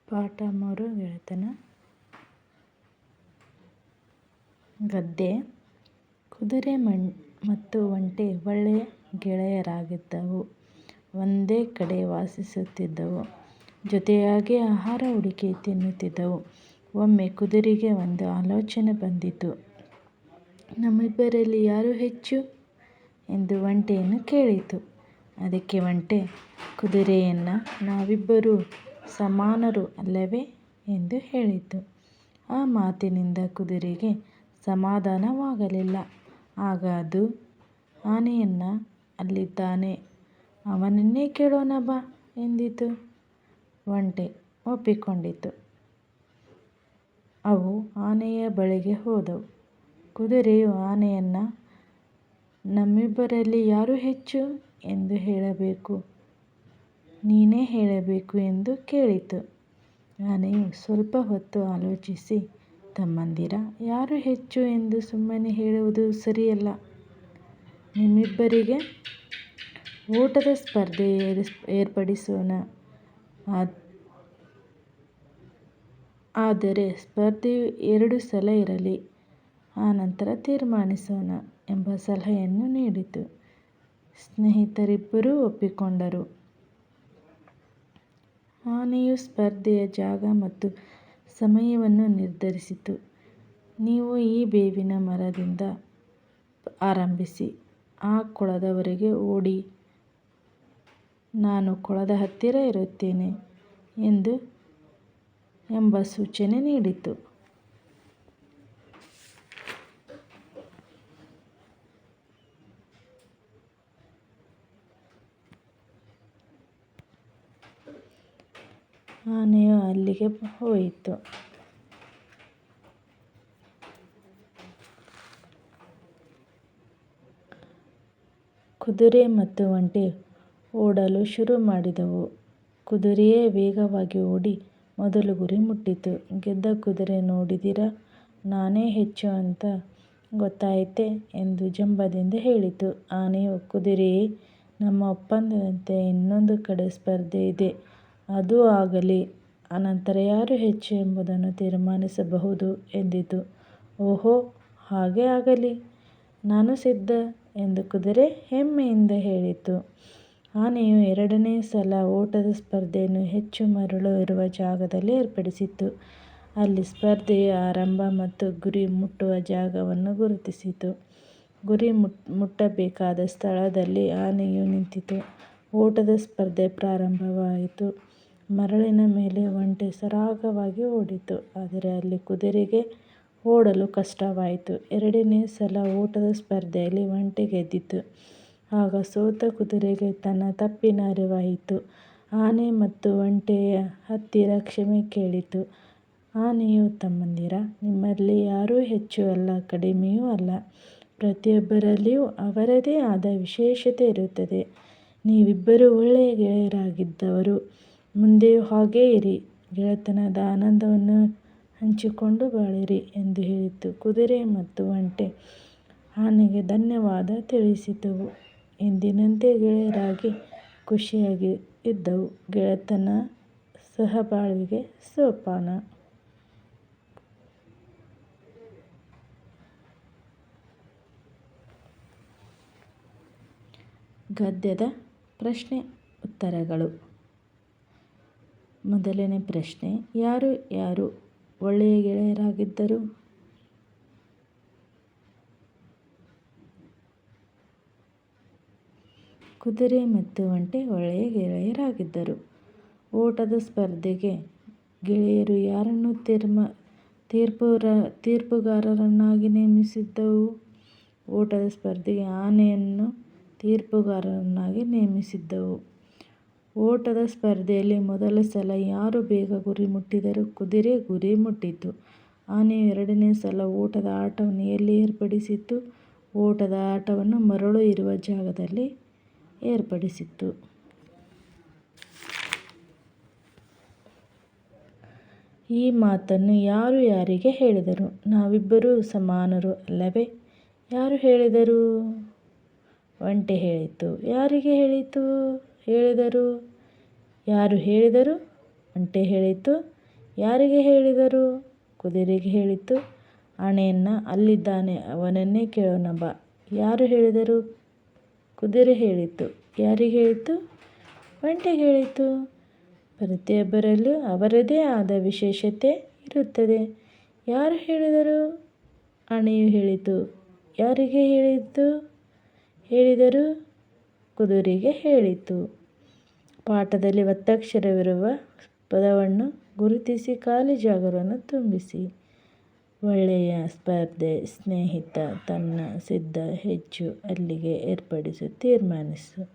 ಪಾಠ 3 ಗೆಳೆತನ. ಗದ್ದೆ. ಕುದುರೆ ಮತ್ತು ಒಂಟೆ ಒಳ್ಳೆಯ ಗೆಳೆಯರಾಗಿದ್ದವು. ಒಂದೇ ಕಡೆ ವಾಸಿಸುತ್ತಿದ್ದವು. ಜೊತೆಯಾಗಿ ಆಹಾರ ಹುಡುಕಿ ತಿನ್ನುತ್ತಿದ್ದವು. ಒಮ್ಮೆ ಕುದುರೆಗೆ ಒಂದು ಆಲೋಚನೆ ಬಂದಿತು. ನಮ್ಮಿಬ್ಬರಲ್ಲಿ ಯಾರು ಹೆಚ್ಚು ಎಂದು ಒಂಟೆಯನ್ನು ಕೇಳಿತು. ಅದಕ್ಕೆ ಒಂಟೆ ಕುದುರೆಯನ್ನು, ನಾವಿಬ್ಬರೂ ಸಮಾನರು ಅಲ್ಲವೇ ಎಂದು ಹೇಳಿತು. ಆ ಮಾತಿನಿಂದ ಕುದುರೆಗೆ ಸಮಾಧಾನವಾಗಲಿಲ್ಲ. ಆಗ ಅದು ಆನೆಯನ್ನು, ಅಲ್ಲಿದ್ದಾನೆ, ಅವನನ್ನೇ ಕೇಳೋಣ ಬಾ ಎಂದಿತು. ಒಂಟೆ ಒಪ್ಪಿಕೊಂಡಿತು. ಅವು ಆನೆಯ ಬಳಿಗೆ ಹೋದವು. ಕುದುರೆಯು ಆನೆಯನ್ನು, ನಮ್ಮಿಬ್ಬರಲ್ಲಿ ಯಾರು ಹೆಚ್ಚು ಎಂದು ಹೇಳಬೇಕು, ನೀನೇ ಹೇಳಬೇಕು ಎಂದು ಕೇಳಿತು. ಆನೆಯು ಸ್ವಲ್ಪ ಹೊತ್ತು ಆಲೋಚಿಸಿ, ತಮ್ಮಂದಿರ, ಯಾರು ಹೆಚ್ಚು ಎಂದು ಸುಮ್ಮನೆ ಹೇಳುವುದು ಸರಿಯಲ್ಲ. ನಿಮ್ಮಿಬ್ಬರಿಗೆ ಓಟದ ಸ್ಪರ್ಧೆ ಏರ್ಪಡಿಸೋಣ. ಆದರೆ ಸ್ಪರ್ಧೆಯು 2 ಸಲ ಇರಲಿ, ಆನಂತರ ತೀರ್ಮಾನಿಸೋಣ ಎಂಬ ಸಲಹೆಯನ್ನು ನೀಡಿತು. ಸ್ನೇಹಿತರಿಬ್ಬರೂ ಒಪ್ಪಿಕೊಂಡರು. ಆನೆಯು ಸ್ಪರ್ಧೆಯ ಜಾಗ ಮತ್ತು ಸಮಯವನ್ನು ನಿರ್ಧರಿಸಿತು. ನೀವು ಈ ಬೇವಿನ ಮರದಿಂದ ಆರಂಭಿಸಿ ಆ ಕೊಳದವರೆಗೆ ಓಡಿ, ನಾನು ಕೊಳದ ಹತ್ತಿರ ಇರುತ್ತೇನೆ ಎಂಬ ಸೂಚನೆ ನೀಡಿತು. ಆನೆಯು ಅಲ್ಲಿಗೆ ಹೋಯಿತು. ಕುದುರೆ ಮತ್ತು ಒಂಟೆ ಓಡಲು ಶುರು ಮಾಡಿದವು. ಕುದುರೆಯೇ ವೇಗವಾಗಿ ಓಡಿ ಮೊದಲು ಗುರಿ ಮುಟ್ಟಿತು. ಗೆದ್ದ ಕುದುರೆ, ನೋಡಿದಿರಾ, ನಾನೇ ಹೆಚ್ಚು ಅಂತ ಗೊತ್ತಾಯಿತೇ ಎಂದು ಜಂಬದಿಂದ ಹೇಳಿತು. ಆನೆಯು, ಕುದುರೆಯೇ, ನಮ್ಮ ಒಪ್ಪಂದದಂತೆ ಇನ್ನೊಂದು ಕಡೆ ಸ್ಪರ್ಧೆ ಇದೆ, ಅದೂ ಆಗಲಿ, ಅನಂತರ ಯಾರು ಹೆಚ್ಚು ಎಂಬುದನ್ನು ತೀರ್ಮಾನಿಸಬಹುದು ಎಂದಿತು. ಓಹೋ, ಹಾಗೇ ಆಗಲಿ, ನಾನು ಸಿದ್ಧ ಎಂದು ಕುದುರೆ ಹೆಮ್ಮೆಯಿಂದ ಹೇಳಿತು. ಆನೆಯು 2ನೇ ಸಲ ಓಟದ ಸ್ಪರ್ಧೆಯನ್ನು ಹೆಚ್ಚು ಮರಳು ಇರುವ ಜಾಗದಲ್ಲಿ ಏರ್ಪಡಿಸಿತು. ಅಲ್ಲಿ ಸ್ಪರ್ಧೆಯ ಆರಂಭ ಮತ್ತು ಗುರಿ ಮುಟ್ಟುವ ಜಾಗವನ್ನು ಗುರುತಿಸಿತು. ಗುರಿ ಮುಟ್ಟಬೇಕಾದ ಸ್ಥಳದಲ್ಲಿ ಆನೆಯು ನಿಂತಿತು. ಓಟದ ಸ್ಪರ್ಧೆ ಪ್ರಾರಂಭವಾಯಿತು. ಮರಳಿನ ಮೇಲೆ ಒಂಟೆ ಸರಾಗವಾಗಿ ಓಡಿತು. ಆದರೆ ಅಲ್ಲಿ ಕುದುರೆಗೆ ಓಡಲು ಕಷ್ಟವಾಯಿತು. 2ನೇ ಸಲ ಓಟದ ಸ್ಪರ್ಧೆಯಲ್ಲಿ ಒಂಟೆ ಗೆದ್ದಿತು. ಆಗ ಸೋತ ಕುದುರೆಗೆ ತನ್ನ ತಪ್ಪಿನ ಅರಿವಾಯಿತು. ಆನೆ ಮತ್ತು ಒಂಟೆಯ ಹತ್ತಿರ ಕ್ಷಮೆ ಕೇಳಿತು. ಆನೆಯು, ತಮ್ಮಂದಿರ, ನಿಮ್ಮಲ್ಲಿ ಯಾರೂ ಹೆಚ್ಚು ಅಲ್ಲ, ಕಡಿಮೆಯೂ ಅಲ್ಲ. ಪ್ರತಿಯೊಬ್ಬರಲ್ಲಿಯೂ ಅವರದೇ ಆದ ವಿಶೇಷತೆ ಇರುತ್ತದೆ. ನೀವಿಬ್ಬರೂ ಒಳ್ಳೆಯ ಗೆಳೆಯರಾಗಿದ್ದವರು. ಮುಂದೆಯೂ ಹಾಗೇ ಇರಿ. ಗೆಳೆತನದ ಆನಂದವನ್ನು ಹಂಚಿಕೊಂಡು ಬಾಳಿರಿ ಎಂದು ಹೇಳಿತು. ಕುದುರೆ ಮತ್ತು ಒಂಟೆ ಆನೆಗೆ ಧನ್ಯವಾದ ತಿಳಿಸಿದವು. ಎಂದಿನಂತೆ ಗೆಳೆಯರಾಗಿ ಖುಷಿಯಾಗಿ ಇದ್ದವು. ಗೆಳೆತನ ಸಹಬಾಳ್ವೆಗೆ ಸೋಪಾನ. ಗದ್ಯದ ಪ್ರಶ್ನೆ ಉತ್ತರಗಳು. ಮೊದಲನೇ ಪ್ರಶ್ನೆ, ಯಾರು ಒಳ್ಳೆಯ ಗೆಳೆಯರಾಗಿದ್ದರು? ಕುದುರೆ ಮತ್ತು ಒಂಟೆ ಒಳ್ಳೆಯ ಗೆಳೆಯರಾಗಿದ್ದರು. ಓಟದ ಸ್ಪರ್ಧೆಗೆ ಗೆಳೆಯರು ಯಾರನ್ನು ತೀರ್ಪುಗಾರರನ್ನಾಗಿ ನೇಮಿಸಿದ್ದವು? ಓಟದ ಸ್ಪರ್ಧೆಗೆ ಆನೆಯನ್ನು ತೀರ್ಪುಗಾರನನ್ನಾಗಿ ನೇಮಿಸಿದ್ದವು. ಓಟದ ಸ್ಪರ್ಧೆಯಲ್ಲಿ ಮೊದಲ ಸಲ ಯಾರು ಬೇಗ ಗುರಿ ಮುಟ್ಟಿದರು? ಕುದುರೆ ಗುರಿ ಮುಟ್ಟಿತು. ಆನೆಯು 2ನೇ ಸಲ ಓಟದ ಆಟವನ್ನು ಎಲ್ಲಿ ಏರ್ಪಡಿಸಿತು? ಓಟದ ಆಟವನ್ನು ಮರಳು ಇರುವ ಜಾಗದಲ್ಲಿ ಏರ್ಪಡಿಸಿತು. ಈ ಮಾತನ್ನು ಯಾರು ಯಾರಿಗೆ ಹೇಳಿದರು? ನಾವಿಬ್ಬರೂ ಸಮಾನರು ಅಲ್ಲವೇ? ಯಾರು ಹೇಳಿದರು? ಒಂಟೆ ಹೇಳಿತು. ಯಾರಿಗೆ ಹೇಳಿದರು? ಯಾರು ಹೇಳಿದರು? ಒಂಟೆ ಹೇಳಿತು. ಯಾರಿಗೆ ಹೇಳಿದರು? ಕುದುರೆಗೆ ಹೇಳಿತು. ಆಣೆಯನ್ನ ಅಲ್ಲಿದ್ದಾನೆ, ಅವನನ್ನೇ ಕೇಳೋಣ ಬಾ. ಯಾರು ಹೇಳಿದರು? ಕುದುರೆ ಹೇಳಿತು. ಯಾರಿಗೆ ಹೇಳಿತು? ಒಂಟೆಗೆ ಹೇಳಿತು. ಪ್ರತಿಯೊಬ್ಬರಲ್ಲೂ ಅವರದೇ ಆದ ವಿಶೇಷತೆ ಇರುತ್ತದೆ. ಯಾರು ಹೇಳಿದರು? ಆನೆಯು ಹೇಳಿತು. ಯಾರಿಗೆ ಹೇಳಿದರು? ಕುದುರೆಗೆ ಹೇಳಿತು. ಪಾಠದಲ್ಲಿ ಒತ್ತಕ್ಷರವಿರುವ ಪದವನ್ನು ಗುರುತಿಸಿ ಖಾಲಿ ಜಾಗವನ್ನು ತುಂಬಿಸಿ. ಒಳ್ಳೆಯ ಸ್ಪರ್ಧೆ ಸ್ನೇಹಿತ ತನ್ನ ಸಿದ್ಧ ಹೆಚ್ಚು ಅಲ್ಲಿಗೆ ಏರ್ಪಡಿಸು ತೀರ್ಮಾನಿಸು.